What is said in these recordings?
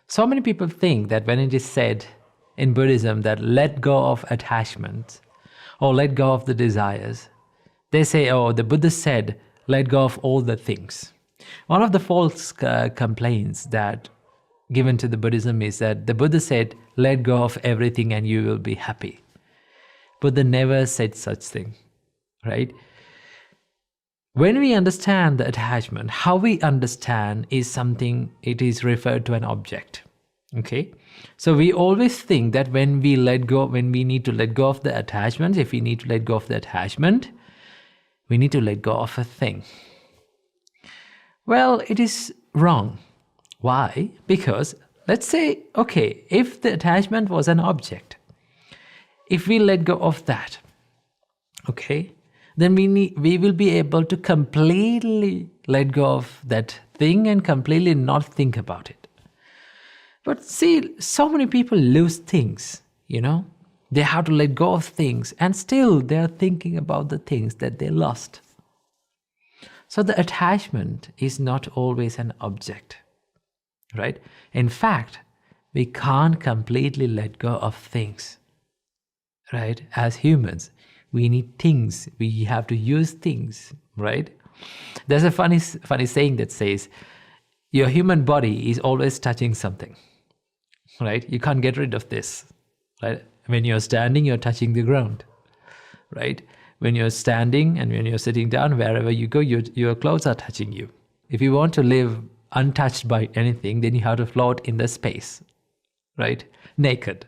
So many people think that when it is said in Buddhism that let go of attachment or let go of the desires, they say, oh, the Buddha said, let go of all the things. One of the false complaints that given to the Buddhism is that the Buddha said, let go of everything and you will be happy. Buddha never said such thing, right? When we understand the attachment, how we understand is something, it is referred to an object. Okay? So we always think that when we need to let go of the attachment, if we need to let go of the attachment, we need to let go of a thing. Well, it is wrong. Why? Because let's say, okay, if the attachment was an object, if we let go of that, okay, then we will be able to completely let go of that thing and completely not think about it. But see, so many people lose things, They have to let go of things and still they are thinking about the things that they lost. So the attachment is not always an object, right? In fact, we can't completely let go of things, right? As humans, we need things. We have to use things, right? There's a funny saying that says, your human body is always touching something, right? You can't get rid of this, right? When you're standing, you're touching the ground, right? When you're standing and when you're sitting down, wherever you go, your clothes are touching you. If you want to live untouched by anything, then you have to float in the space, right? Naked.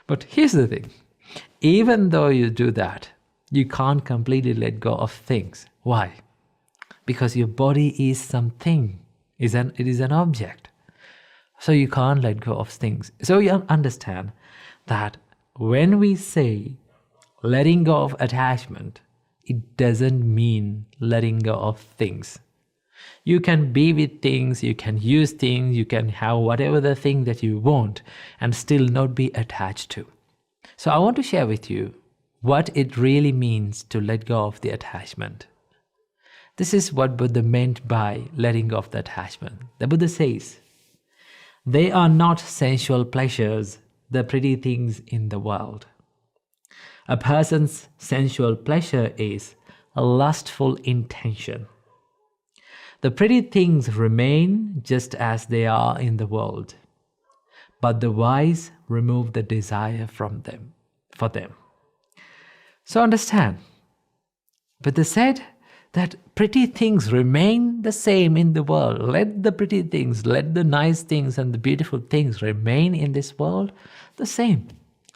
But here's the thing. Even though you do that, you can't completely let go of things. Why? Because your body is something. It is an object. So you can't let go of things. So you understand that when we say letting go of attachment, it doesn't mean letting go of things. You can be with things, you can use things, you can have whatever the thing that you want and still not be attached to. So I want to share with you what it really means to let go of the attachment. This is what Buddha meant by letting go of the attachment. The Buddha says, they are not sensual pleasures, the pretty things in the world. A person's sensual pleasure is a lustful intention. The pretty things remain just as they are in the world, but the wise remove the desire for them. So understand, Buddha said that pretty things remain the same in the world. Let the pretty things, let the nice things and the beautiful things remain in this world the same.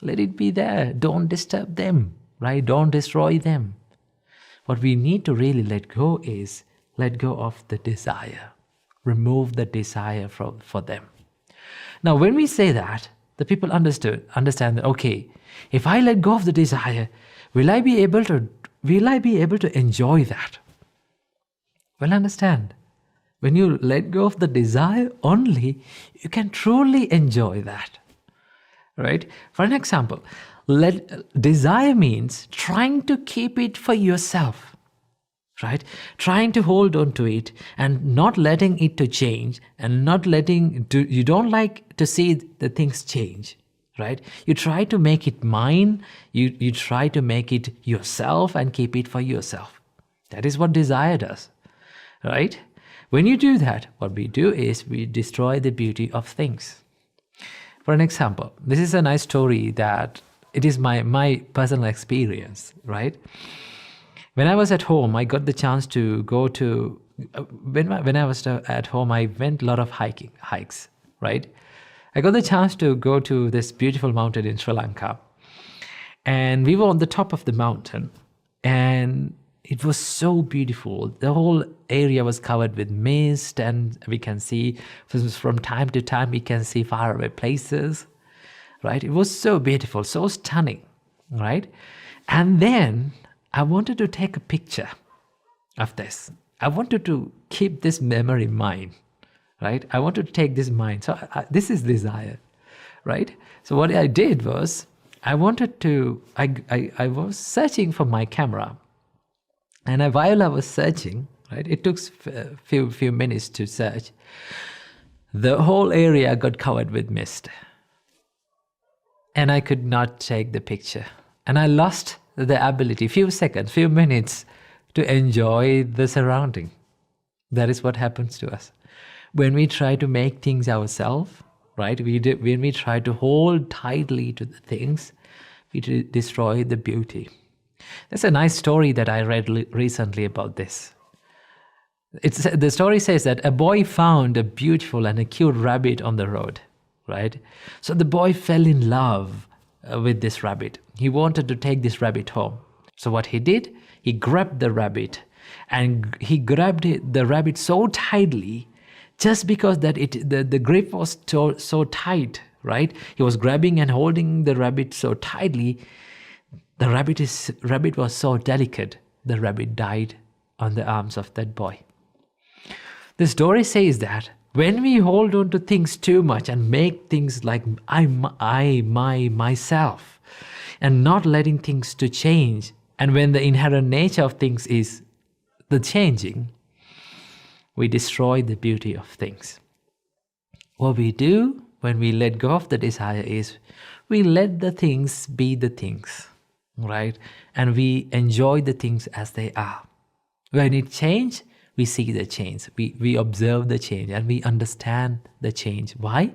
Let it be there. Don't disturb them, right? Don't destroy them. What we need to really let go is let go of the desire. Remove the desire for them. Now, when we say that, the people understand that, okay, if I let go of the desire, will I be able to enjoy that? Well, understand, when you let go of the desire only, you can truly enjoy that, right? For an example, desire means trying to keep it for yourself, right? Trying to hold on to it and not letting it to change and you don't like to see the things change, right? You try to make it mine, you try to make it yourself and keep it for yourself. That is what desire does, right? When you do that, what we do is we destroy the beauty of things. For an example, this is a nice story that it is my personal experience, right? When I was at home, I got the chance to go to, when I was at home, I went a lot of hikes, right? I got the chance to go to this beautiful mountain in Sri Lanka. And we were on the top of the mountain and it was so beautiful. The whole area was covered with mist and we can see, from time to time, we can see faraway places, right? It was so beautiful, so stunning, right? And then I wanted to take a picture of this. I wanted to keep this memory in mind, right? I wanted to take this in mind. So this is desire, right? So what I did was, I was searching for my camera. And while I was searching, right, it took a few minutes to search. The whole area got covered with mist. And I could not take the picture. And I lost the ability, few seconds, few minutes, to enjoy the surrounding. That is what happens to us. When we try to make things ourselves, right? When we try to hold tightly to the things, we destroy the beauty. There's a nice story that I read recently about this. The story says that a boy found a beautiful and a cute rabbit on the road, right? So the boy fell in love with this rabbit. He wanted to take this rabbit home. So what he did, he grabbed the rabbit, and he grabbed the rabbit so tightly, just because that the grip was so tight, right? He was grabbing and holding the rabbit so tightly. The rabbit was so delicate. The rabbit died on the arms of that boy. The story says that when we hold on to things too much and make things like myself, and not letting things to change, and when the inherent nature of things is the changing, we destroy the beauty of things. What we do when we let go of the desire is we let the things be the things, right? And we enjoy the things as they are. When it changes, we see the change. We observe the change and we understand the change. Why?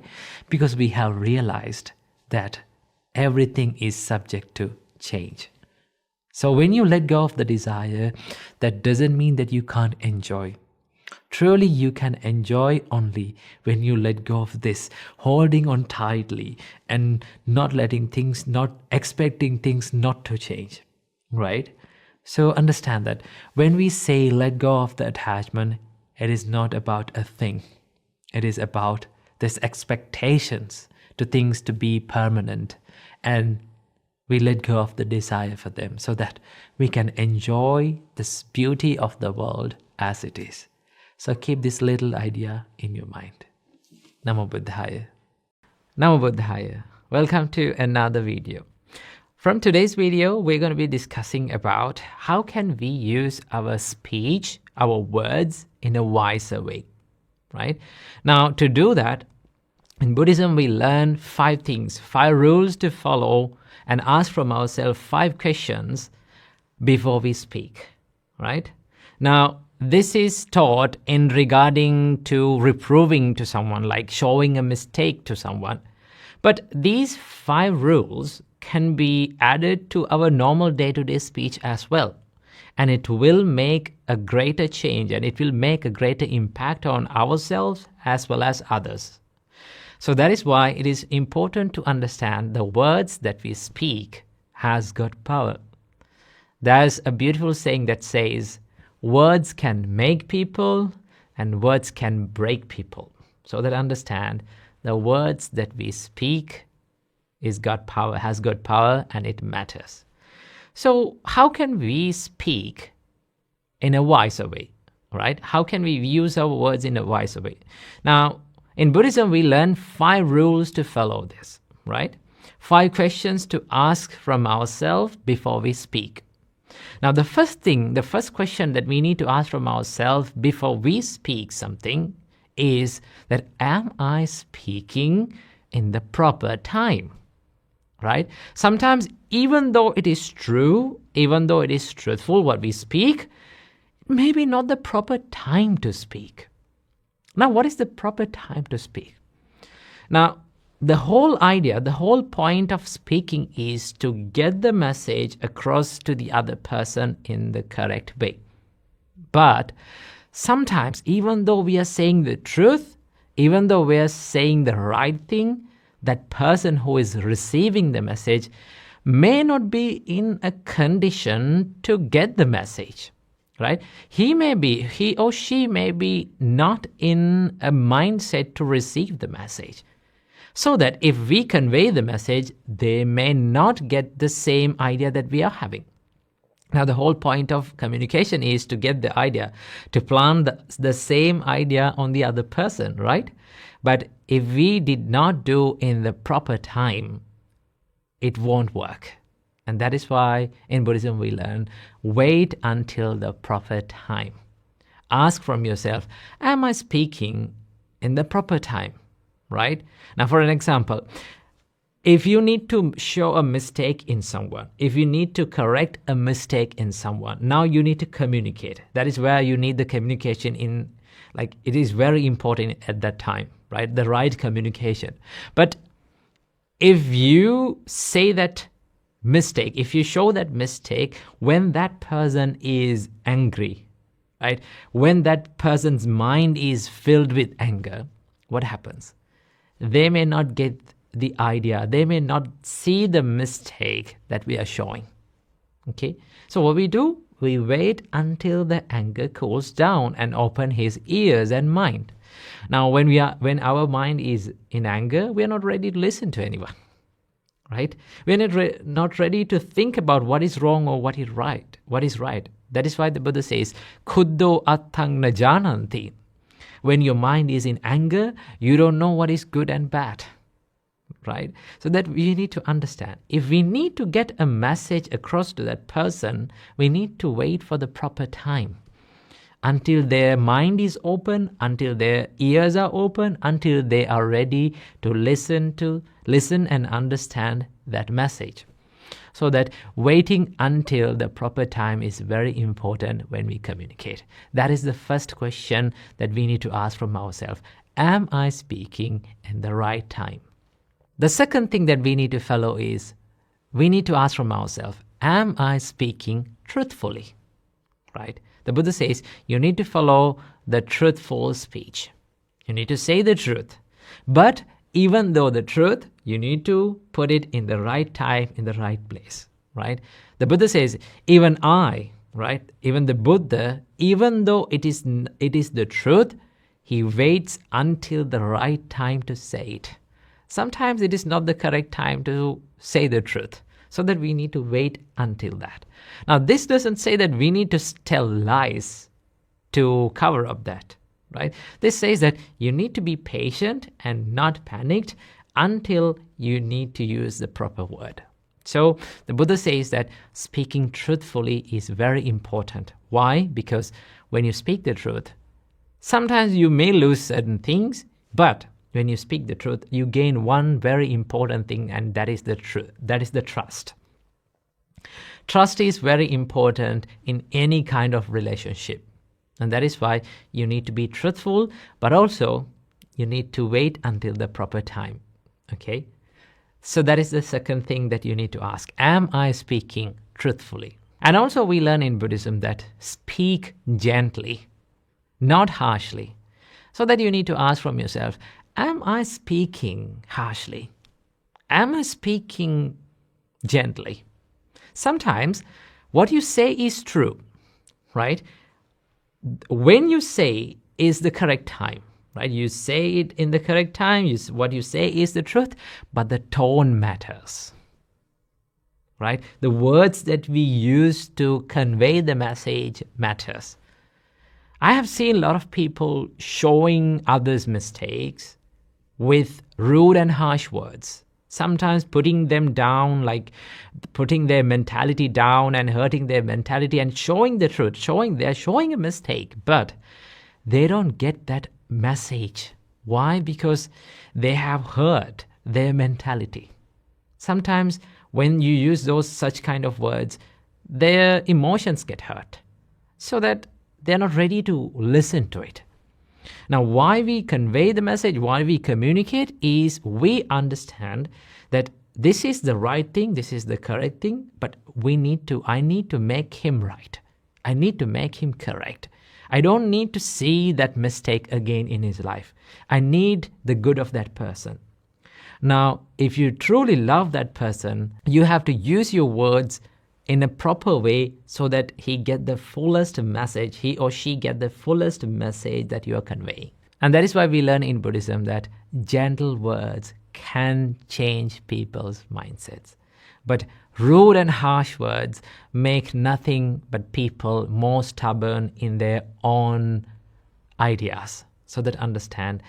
Because we have realized that everything is subject to change. So when you let go of the desire, that doesn't mean that you can't enjoy. Truly, you can enjoy only when you let go of this, holding on tightly and not letting things, not expecting things not to change, right? So understand that when we say let go of the attachment, it is not about a thing. It is about this expectations to things to be permanent, and we let go of the desire for them so that we can enjoy this beauty of the world as it is. So keep this little idea in your mind. Namo Buddhaya. Namo Buddhaya. Welcome to another video. From today's video, we're going to be discussing about how can we use our speech, our words in a wiser way, right? Now, to do that, in Buddhism, we learn 5 things, 5 rules to follow, and ask from ourselves 5 questions before we speak, right? Now, this is taught in regarding to reproving to someone, like showing a mistake to someone. But these 5 rules can be added to our normal day-to-day speech as well. And it will make a greater change, and it will make a greater impact on ourselves as well as others. So that is why it is important to understand the words that we speak has got power. There's a beautiful saying that says, words can make people and words can break people. So that understand the words that we speak has got power and it matters. So how can we speak in a wiser way, right? How can we use our words in a wiser way? Now, in Buddhism, we learn 5 rules to follow this, right? 5 questions to ask from ourselves before we speak. Now, the first question that we need to ask from ourselves before we speak something is that, am I speaking in the proper time, right? Sometimes, even though it is true, even though it is truthful what we speak, maybe not the proper time to speak. Now, what is the proper time to speak? Now, the whole idea, the whole point of speaking is to get the message across to the other person in the correct way. But sometimes, even though we are saying the truth, even though we are saying the right thing, that person who is receiving the message may not be in a condition to get the message, right? He or she may be not in a mindset to receive the message. So that if we convey the message, they may not get the same idea that we are having. Now, the whole point of communication is to get the idea, to plant the same idea on the other person, right? But if we did not do in the proper time, it won't work. And that is why in Buddhism we learn, wait until the proper time. Ask from yourself, am I speaking in the proper time, right? Now, for an example, if you need to show a mistake in someone, if you need to correct a mistake in someone, now you need to communicate. That is where you need the communication in, like, it is very important at that time, right? The right communication. But if you say that mistake, if you show that mistake when that person is angry, right? When that person's mind is filled with anger, what happens? They may not get the idea. They may not see the mistake that we are showing. Okay? So what we do, we wait until the anger cools down and open his ears and mind. Now, when our mind is in anger, we are not ready to listen to anyone. Right? We are not ready to think about what is wrong or what is right. That is why the Buddha says, Khuddho attang na jananti. When your mind is in anger, you don't know what is good and bad. Right? So that we need to understand. If we need to get a message across to that person, we need to wait for the proper time. Until their mind is open, until their ears are open, until they are ready to listen and understand that message. So that waiting until the proper time is very important when we communicate. That is the first question that we need to ask from ourselves. Am I speaking in the right time? The second thing that we need to follow is, we need to ask from ourselves, am I speaking truthfully? Right? The Buddha says, you need to follow the truthful speech. You need to say the truth. But even though the truth, you need to put it in the right time, in the right place. Right? The Buddha says, even I, right? Even the Buddha, even though it is the truth, he waits until the right time to say it. Sometimes it is not the correct time to say the truth, so that we need to wait until that. Now, this doesn't say that we need to tell lies to cover up that, right? This says that you need to be patient and not panicked until you need to use the proper word. So the Buddha says that speaking truthfully is very important. Why? Because when you speak the truth, sometimes you may lose certain things, but when you speak the truth, you gain one very important thing, and that is the truth. That is the trust. Trust is very important in any kind of relationship. And that is why you need to be truthful, but also you need to wait until the proper time. Okay? So that is the second thing that you need to ask. Am I speaking truthfully? And also we learn in Buddhism that speak gently, not harshly. So that you need to ask from yourself, am I speaking harshly? Am I speaking gently? Sometimes what you say is true, right? When you say is the correct time, right? You say it in the correct time, what you say is the truth, but the tone matters, right? The words that we use to convey the message matters. I have seen a lot of people showing others' mistakes with rude and harsh words, sometimes putting them down, like putting their mentality down and hurting their mentality and showing the truth, they're showing a mistake, but they don't get that message. Why? Because they have hurt their mentality. Sometimes when you use such kind of words, their emotions get hurt, so that they're not ready to listen to it. Now, why we convey the message, why we communicate is we understand that this is the right thing, this is the correct thing, but I need to make him right. I need to make him correct. I don't need to see that mistake again in his life. I need the good of that person. Now, if you truly love that person, you have to use your words in a proper way so that he or she get the fullest message that you are conveying. And that is why we learn in Buddhism that gentle words can change people's mindsets. But rude and harsh words make nothing but people more stubborn in their own ideas. So that understand,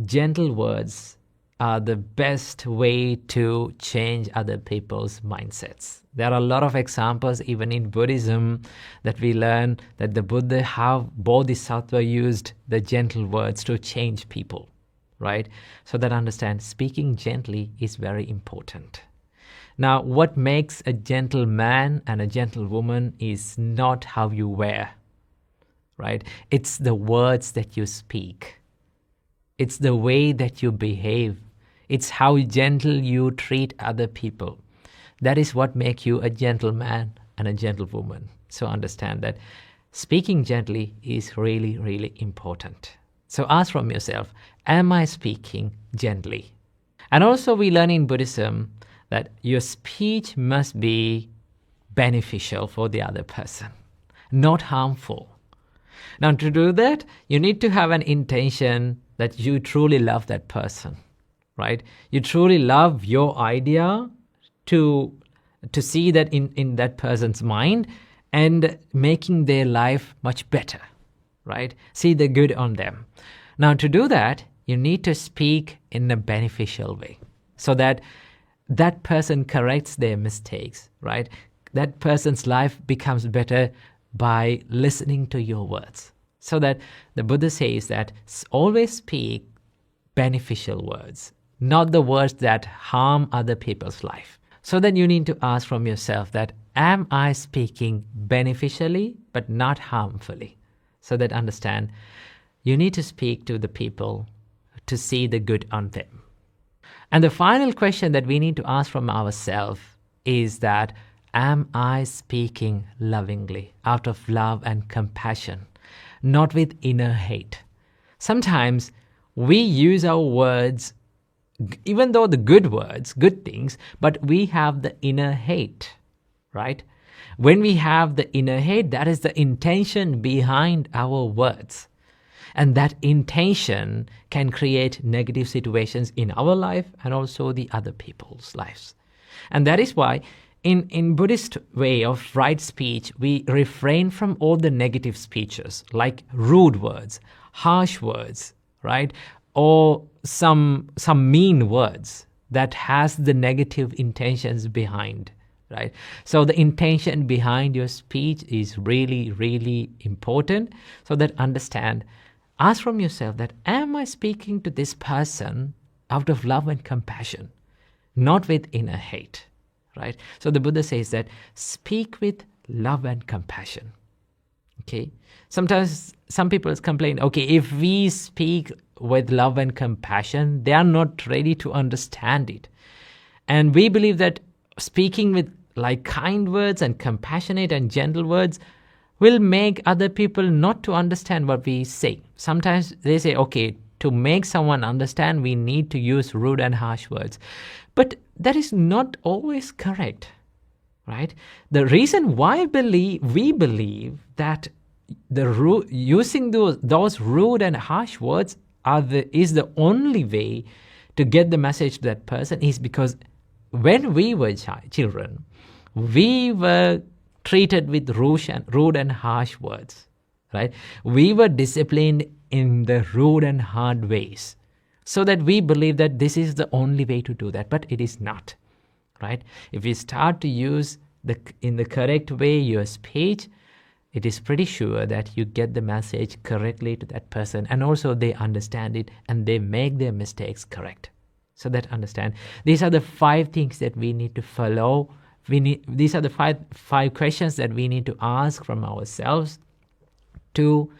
gentle words are the best way to change other people's mindsets. There are a lot of examples even in Buddhism that we learn that the Buddha, how Bodhisattva used the gentle words to change people, right? So that understand speaking gently is very important. Now, what makes a gentle man and a gentle woman is not how you wear, right? It's the words that you speak. It's the way that you behave. It's how gentle you treat other people. That is what makes you a gentleman and a gentlewoman. So understand that speaking gently is really, really important. So ask from yourself, am I speaking gently? And also we learn in Buddhism that your speech must be beneficial for the other person, not harmful. Now to do that, you need to have an intention that you truly love that person, right? You truly love your idea to see that in that person's mind and making their life much better, right? See the good on them. Now to do that, you need to speak in a beneficial way so that that person corrects their mistakes, right? That person's life becomes better by listening to your words. So that the Buddha says that always speak beneficial words, not the words that harm other people's life. So then you need to ask from yourself that, am I speaking beneficially but not harmfully? So that understand, you need to speak to the people to see the good on them. And the final question that we need to ask from ourselves is that, am I speaking lovingly, out of love and compassion, not with inner hate? Sometimes we use our words, even though the good words, good things, but we have the inner hate, right? When we have the inner hate, that is the intention behind our words. And that intention can create negative situations in our life and also the other people's lives. And that is why in Buddhist way of right speech, we refrain from all the negative speeches like rude words, harsh words, right? Or some mean words that has the negative intentions behind, right? So the intention behind your speech is really, really important. So that understand, ask from yourself that, am I speaking to this person out of love and compassion, not with inner hate, right? So the Buddha says that speak with love and compassion. Okay. Sometimes some people complain, okay, if we speak with love and compassion, they are not ready to understand it. And we believe that speaking with like kind words and compassionate and gentle words will make other people not to understand what we say. Sometimes they say, okay, to make someone understand, we need to use rude and harsh words. But that is not always correct, right? The reason why we believe that using those rude and harsh words is the only way to get the message to that person is because when we were children, we were treated with rude and harsh words, right? We were disciplined in the rude and hard ways, so that we believe that this is the only way to do that, but it is not, right? If we start to use in the correct way your speech, it is pretty sure that you get the message correctly to that person, and also they understand it and they make their mistakes correct. So that understand, these are the 5 things that we need to follow. These are the five questions that we need to ask from ourselves to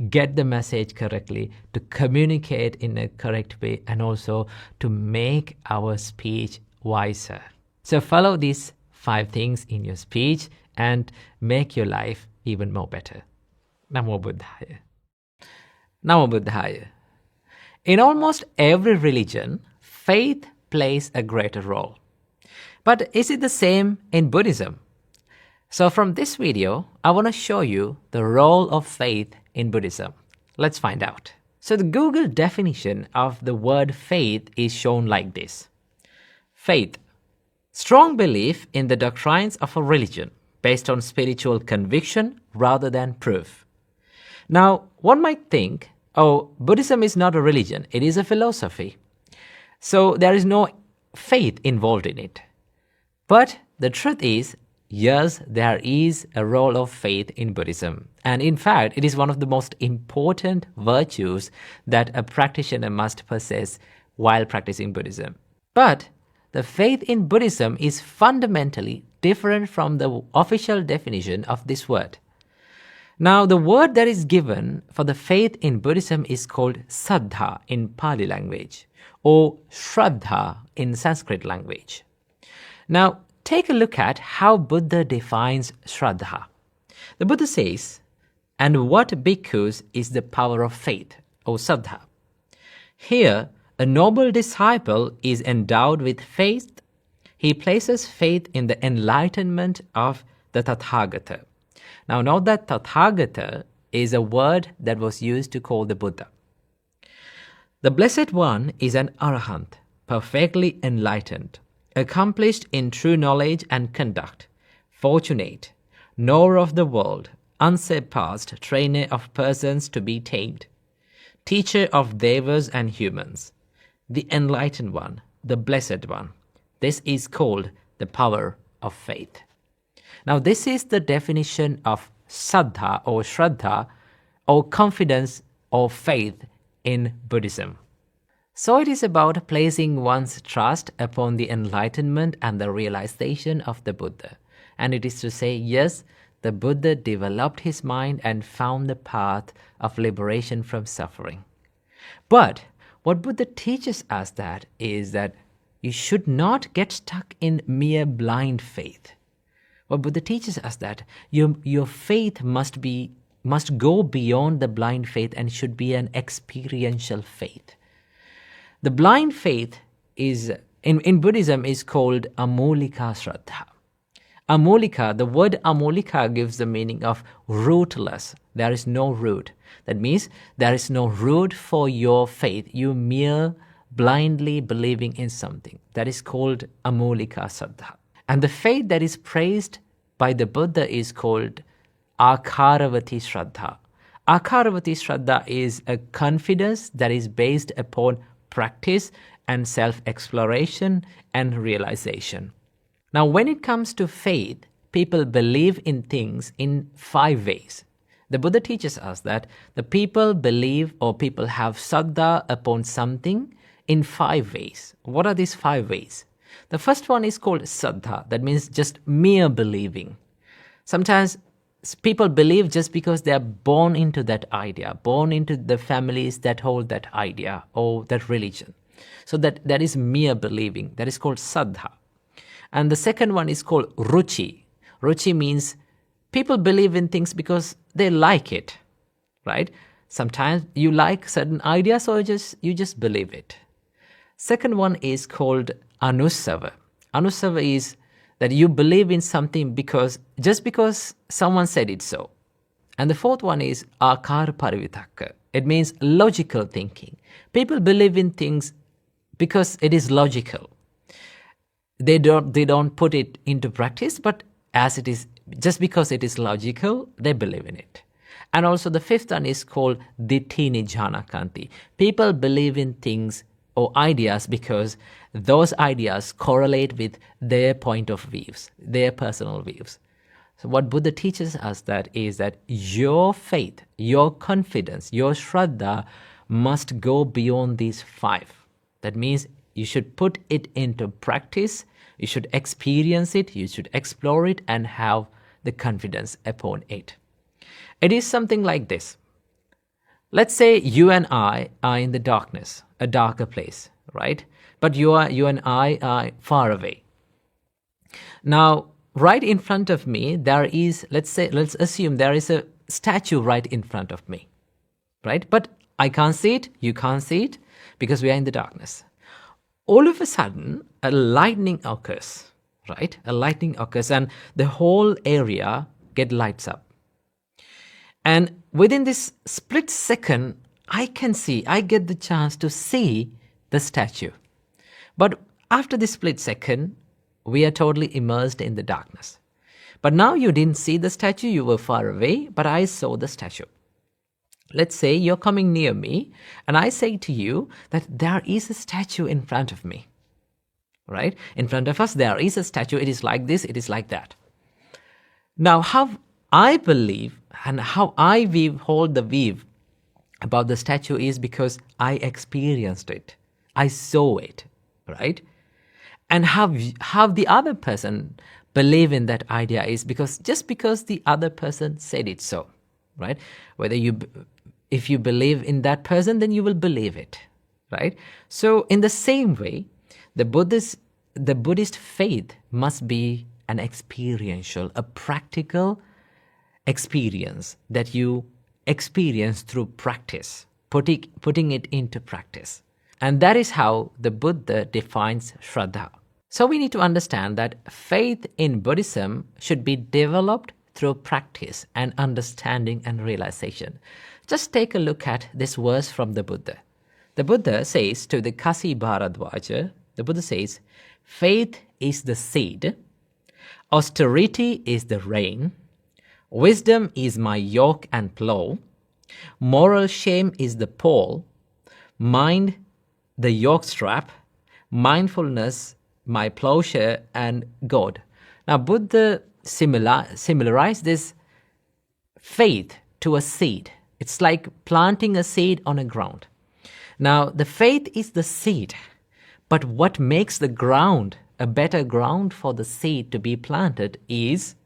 get the message correctly, to communicate in a correct way, and also to make our speech wiser. So follow these 5 things in your speech and make your life even more better. Namo Buddhaya. Namo Buddhaya. In almost every religion, faith plays a greater role. But is it the same in Buddhism? So from this video, I want to show you the role of faith in Buddhism. Let's find out. So the Google definition of the word faith is shown like this. Faith, strong belief in the doctrines of a religion based on spiritual conviction rather than proof. Now, one might think, oh, Buddhism is not a religion, it is a philosophy. So there is no faith involved in it. But the truth is, yes, there is a role of faith in Buddhism. And in fact, it is one of the most important virtues that a practitioner must possess while practicing Buddhism. But the faith in Buddhism is fundamentally different from the official definition of this word. Now, the word that is given for the faith in Buddhism is called saddha in Pali language, or shraddha in Sanskrit language. Now, take a look at how Buddha defines shraddha. The Buddha says, "And what bhikkhus is the power of faith, or saddha." Here, a noble disciple is endowed with faith. He places faith in the enlightenment of the Tathagata. Now, note that Tathagata is a word that was used to call the Buddha. The Blessed One is an arahant, perfectly enlightened, accomplished in true knowledge and conduct, fortunate, knower of the world, unsurpassed, trainer of persons to be tamed, teacher of devas and humans, the enlightened one, the Blessed One. This is called the power of faith. Now, this is the definition of saddha or shraddha, or confidence or faith in Buddhism. So it is about placing one's trust upon the enlightenment and the realization of the Buddha. And it is to say, yes, the Buddha developed his mind and found the path of liberation from suffering. But what Buddha teaches us that is that you should not get stuck in mere blind faith. What Buddha teaches us that your faith must go beyond the blind faith and should be an experiential faith. The blind faith is in Buddhism is called amulika shraddha. Amulika, the word amulika gives the meaning of rootless. There is no root. That means there is no root for your faith. You mere blindly believing in something. That is called amulika shraddha. And the faith that is praised by the Buddha is called akaravati shraddha. Akaravati shraddha is a confidence that is based upon practice and self-exploration and realization. Now, when it comes to faith, people believe in things in 5 ways. The Buddha teaches us that the people believe or people have saddha upon something in 5 ways. What are these 5 ways? The first one is called saddha. That means just mere believing. Sometimes people believe just because they are born into that idea, born into the families that hold that idea or that religion. So that is mere believing. That is called saddha. And the second one is called ruchi. Ruchi means people believe in things because they like it, right? Sometimes you like certain ideas, so you just believe it. Second one is called anusava. Anusava is that you believe in something just because someone said it so. And the fourth one is akar parivitaka. It means logical thinking. People believe in things because it is logical. They don't put it into practice, but as it is, just because it is logical, they believe in it. And also the fifth one is called dittini jhanakanti. People believe in things or ideas because those ideas correlate with their point of views, their personal views. So what Buddha teaches us that is that your faith, your confidence, your shraddha must go beyond these 5. That means you should put it into practice, you should experience it, you should explore it and have the confidence upon it. It is something like this. Let's say you and I are in the darkness, a darker place, right? But you and I are far away. Now, right in front of me, there is, let's assume there is a statue right in front of me, right? But I can't see it, you can't see it, because we are in the darkness. All of a sudden, a lightning occurs, right? A lightning occurs and the whole area lights up. And within this split second, I get the chance to see the statue. But after this split second, we are totally immersed in the darkness. But now you didn't see the statue, you were far away, but I saw the statue. Let's say you're coming near me and I say to you that there is a statue in front of me, right? In front of us, there is a statue. It is like this, it is like that. Now, how I believe and how I hold the view about the statue is because I experienced it. I saw it, right? And how the other person believe in that idea is because the other person said it so, right? If you believe in that person, then you will believe it, right? So in the same way, the Buddhist faith must be an experiential, a practical experience that you experience through practice, putting it into practice. And that is how the Buddha defines Shraddha. So we need to understand that faith in Buddhism should be developed through practice and understanding and realization. Just take a look at this verse from the Buddha. The Buddha says to the Kasi Bharadwaja, the Buddha says, faith is the seed, austerity is the rain, wisdom is my yoke and plow, moral shame is the pole, mind the yoke strap, mindfulness my plowshare and God. Now Buddha similarized this faith to a seed. It's like planting a seed on a ground. Now the faith is the seed, but what makes the ground a better ground for the seed to be planted is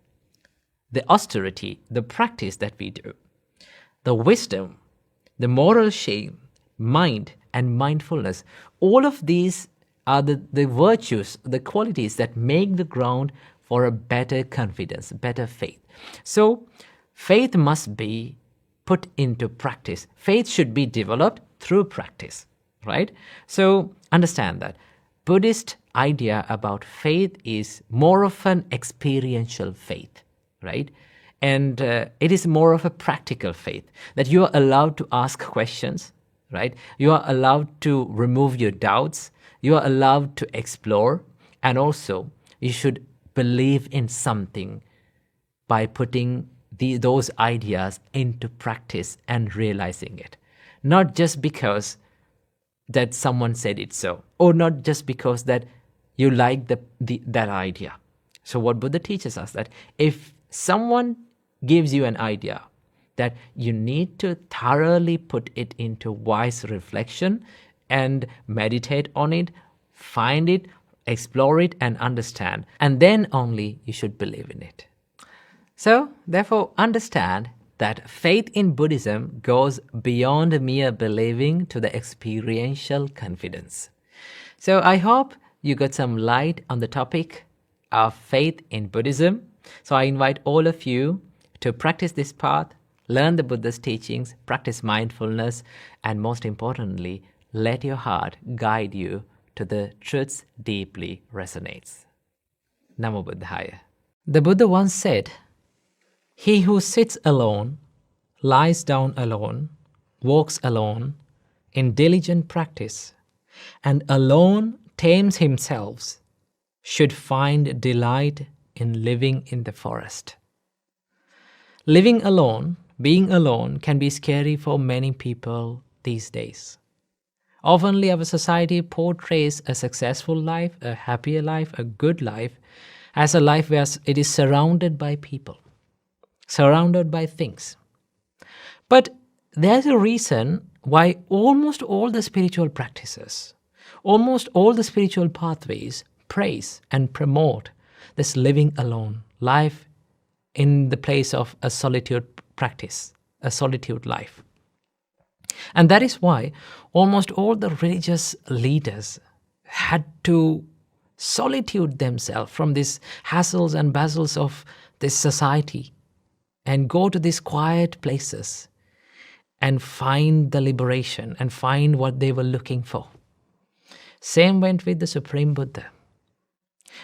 the austerity, the practice that we do, the wisdom, the moral shame, mind, and mindfulness. All of these are the virtues, the qualities that make the ground for a better confidence, better faith. So faith must be put into practice. Faith should be developed through practice, right? So understand that Buddhist idea about faith is more of an experiential faith, right? And it is more of a practical faith, that you are allowed to ask questions, right? You are allowed to remove your doubts. You are allowed to explore. And also, you should believe in something by putting those ideas into practice and realizing it. Not just because that someone said it so, or not just because that you like that idea. So what Buddha teaches us, that if someone gives you an idea, that you need to thoroughly put it into wise reflection and meditate on it, find it, explore it, and understand. And then only you should believe in it. So, therefore, understand that faith in Buddhism goes beyond mere believing to the experiential confidence. So, I hope you got some light on the topic of faith in Buddhism. So, I invite all of you to practice this path, learn the Buddha's teachings, practice mindfulness, and most importantly, let your heart guide you to the truths deeply resonates. Namo Buddhaya. The Buddha once said, "He who sits alone, lies down alone, walks alone, in diligent practice, and alone tames himself, should find delight in living in the forest." Living alone, being alone, can be scary for many people these days. Oftenly, our society portrays a successful life, a happier life, a good life, as a life where it is surrounded by people, surrounded by things. But there's a reason why almost all the spiritual practices, almost all the spiritual pathways praise and promote this living alone, life in the place of a solitude practice, a solitude life. And that is why almost all the religious leaders had to solitude themselves from these hassles and bustles of this society and go to these quiet places and find the liberation and find what they were looking for. Same went with the Supreme Buddha.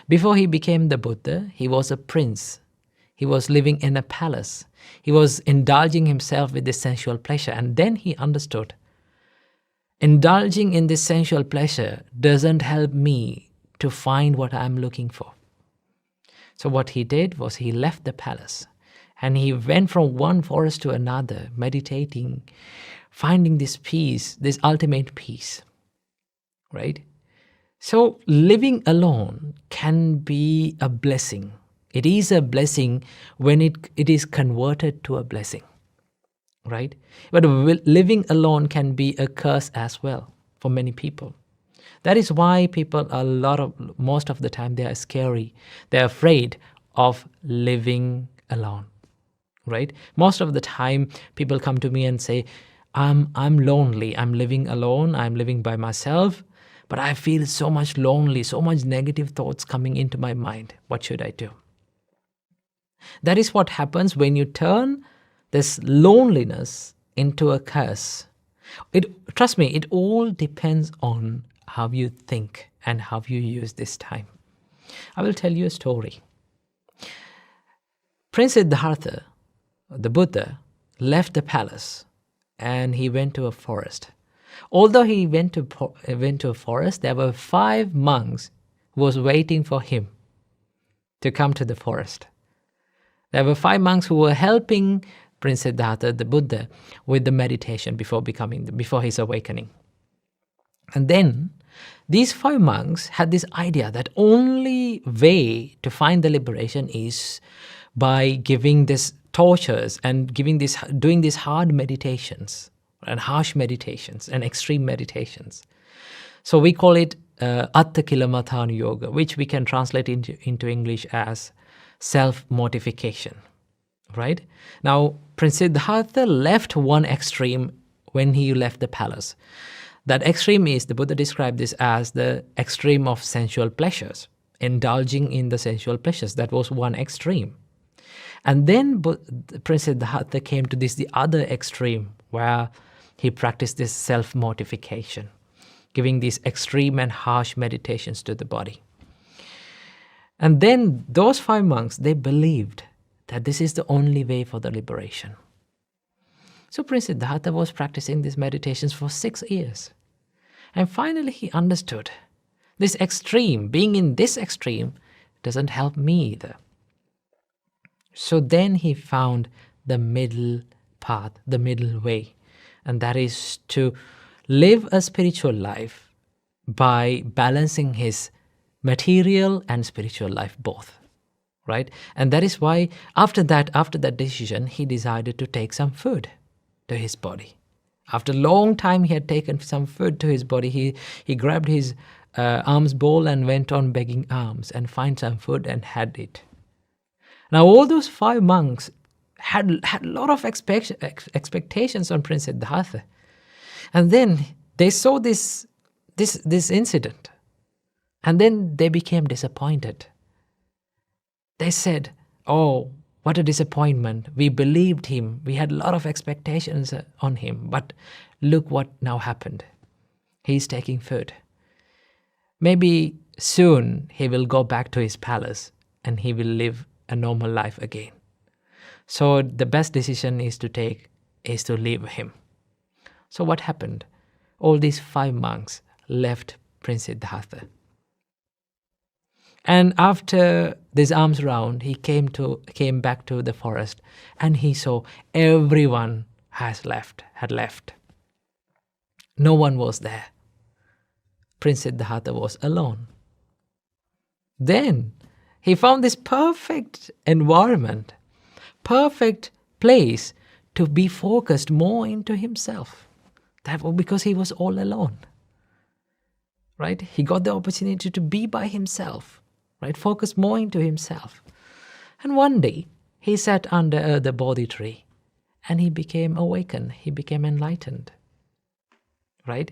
Before he became the Buddha, he was a prince. He was living in a palace. He was indulging himself with this sensual pleasure. And then he understood, indulging in this sensual pleasure doesn't help me to find what I'm looking for. So what he did was he left the palace And he went from one forest to another, meditating, finding this peace, this ultimate peace, right? So living alone can be a blessing. It is a blessing when it is converted to a blessing, right? But living alone can be a curse as well for many people. That is why people, most of the time, they are scary. They're afraid of living alone, right? Most of the time, people come to me and say, I'm lonely. I'm living alone. I'm living by myself. But I feel so much lonely, so much negative thoughts coming into my mind. What should I do? That is what happens when you turn this loneliness into a curse. Trust me, it all depends on how you think and how you use this time. I will tell you a story. Prince Siddhartha, the Buddha, left the palace and he went to a forest. Although he went to a forest, there were 5 monks who was waiting for him to come to the forest. There were 5 monks who were helping Prince Siddhartha, the Buddha, with the meditation before his awakening. And then these 5 monks had this idea that only way to find the liberation is by giving this tortures and doing these hard meditations and harsh meditations and extreme meditations. So we call it Atta Kilamatthana Yoga, which we can translate into English as self-mortification, right? Now, Prince Siddhartha left one extreme when he left the palace. That extreme is, the Buddha described this as the extreme of sensual pleasures, indulging in the sensual pleasures. That was one extreme. And then Prince Siddhartha came to the other extreme, where he practiced this self-mortification, giving these extreme and harsh meditations to the body. And then those 5 monks, they believed that this is the only way for the liberation. So Prince Siddhartha was practicing these meditations for 6 years. And finally he understood, this extreme, being in this extreme, doesn't help me either. So then he found the middle path, the middle way. And that is to live a spiritual life by balancing his material and spiritual life both, right? And that is why after that decision, he decided to take some food to his body. After a long time he had taken some food to his body, he grabbed his alms bowl and went on begging alms and find some food and had it. Now all those 5 monks had a lot of expectations on Prince Siddhartha. And then they saw this incident. And then they became disappointed. They said, oh, what a disappointment. We believed him. We had a lot of expectations on him. But look what now happened. He's taking food. Maybe soon he will go back to his palace and he will live a normal life again. So the best decision is to leave him. So what happened? All these 5 monks left Prince Siddhartha. And after this alms round, he came back to the forest and he saw everyone had left. No one was there. Prince Siddhartha was alone. Then he found this perfect environment, perfect place to be focused more into himself. That was because he was all alone, right? He got the opportunity to be by himself, right? Focus more into himself. And one day, he sat under the Bodhi tree and he became awakened. He became enlightened, right?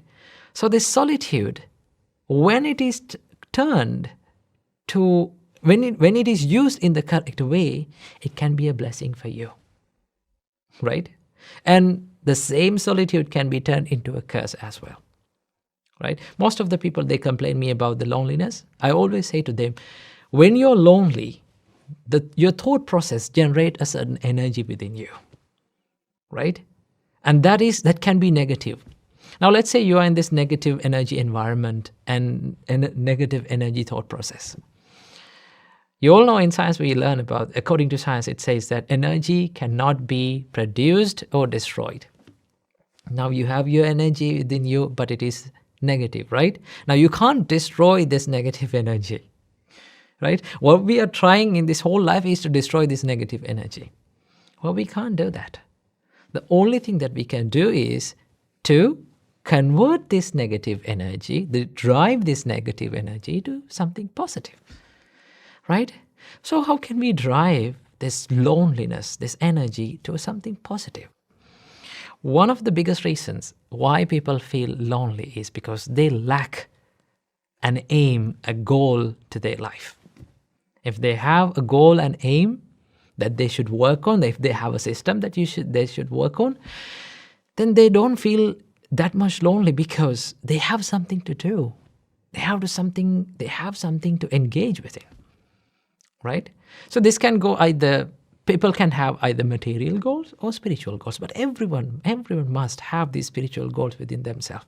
So this solitude, when it is turned to, when it is used in the correct way, it can be a blessing for you, right? And the same solitude can be turned into a curse as well, right? Most of the people, they complain me about the loneliness. I always say to them, when you're lonely, your thought process generates a certain energy within you, right? And that can be negative. Now, let's say you are in this negative energy environment and a negative energy thought process. You all know in science we learn about, according to science, it says that energy cannot be produced or destroyed. Now you have your energy within you, but it is negative, right? Now you can't destroy this negative energy, right? What we are trying in this whole life is to destroy this negative energy. Well, we can't do that. The only thing that we can do is to convert this negative energy, drive this negative energy to something positive. Right? So how can we drive this loneliness, this energy to something positive? One of the biggest reasons why people feel lonely is because they lack an aim, a goal to their life. If they have a goal and aim that they should work on, if they have a system that they should work on, then they don't feel that much lonely because they have something to do. They have something to engage with it. Right? So this can go people can have either material goals or spiritual goals, but everyone must have these spiritual goals within themselves,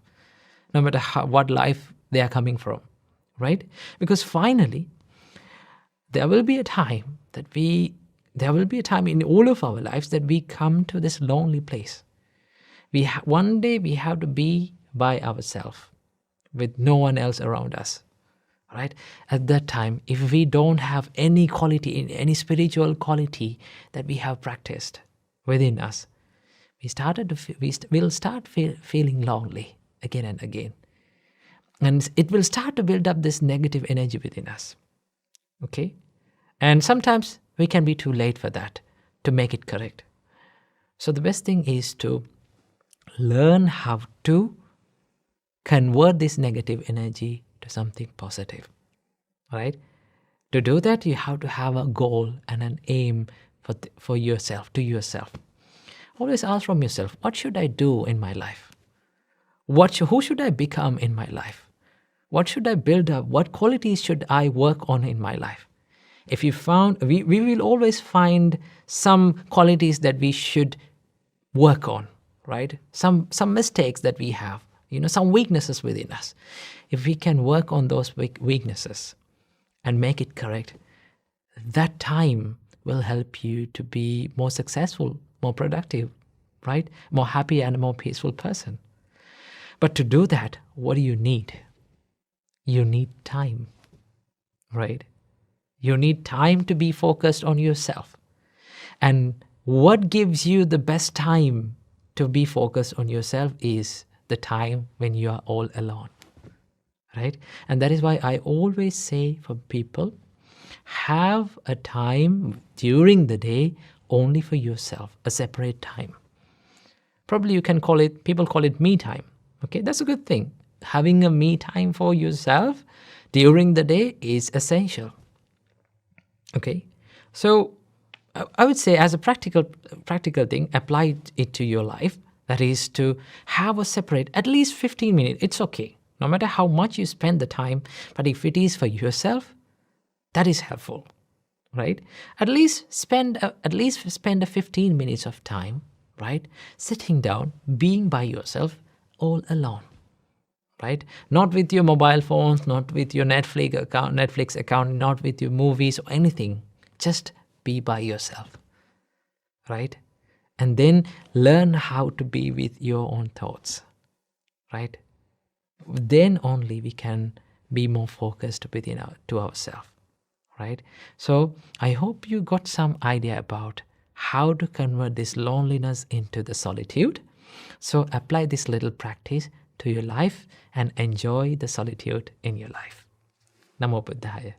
no matter what life they are coming from, right? Because finally, there will be a time in all of our lives that we come to this lonely place. One day we have to be by ourselves with no one else around us. Right? At that time, if we don't have any quality, any spiritual quality that we have practiced within us, we'll start feeling lonely again and again. And it will start to build up this negative energy within us. Okay? And sometimes we can be too late for that to make it correct. So the best thing is to learn how to convert this negative energy to something positive, right? To do that, you have to have a goal and an aim for yourself, to yourself. Always ask from yourself, what should I do in my life? Who should I become in my life? What should I build up? What qualities should I work on in my life? If you found, we will always find some qualities that we should work on, right? Some mistakes that we have, some weaknesses within us. If we can work on those weaknesses and make it correct, that time will help you to be more successful, more productive, right? More happy and a more peaceful person. But to do that, what do you need? You need time, right? You need time to be focused on yourself. And what gives you the best time to be focused on yourself is the time when you are all alone. Right? And that is why I always say for people, have a time during the day only for yourself, a separate time. Probably people call it me time. Okay, that's a good thing. Having a me time for yourself during the day is essential. Okay, so I would say as a practical thing, apply it to your life. That is to have a separate, at least 15 minutes. It's okay. No matter how much you spend the time, but if it is for yourself, that is helpful, right? At least spend a 15 minutes of time, right? Sitting down, being by yourself, all alone, right? Not with your mobile phones, not with your Netflix account, not with your movies or anything. Just be by yourself, right? And then learn how to be with your own thoughts, right? Then only we can be more focused to ourselves, right? So I hope you got some idea about how to convert this loneliness into the solitude. So apply this little practice to your life and enjoy the solitude in your life. Namo Buddhaya.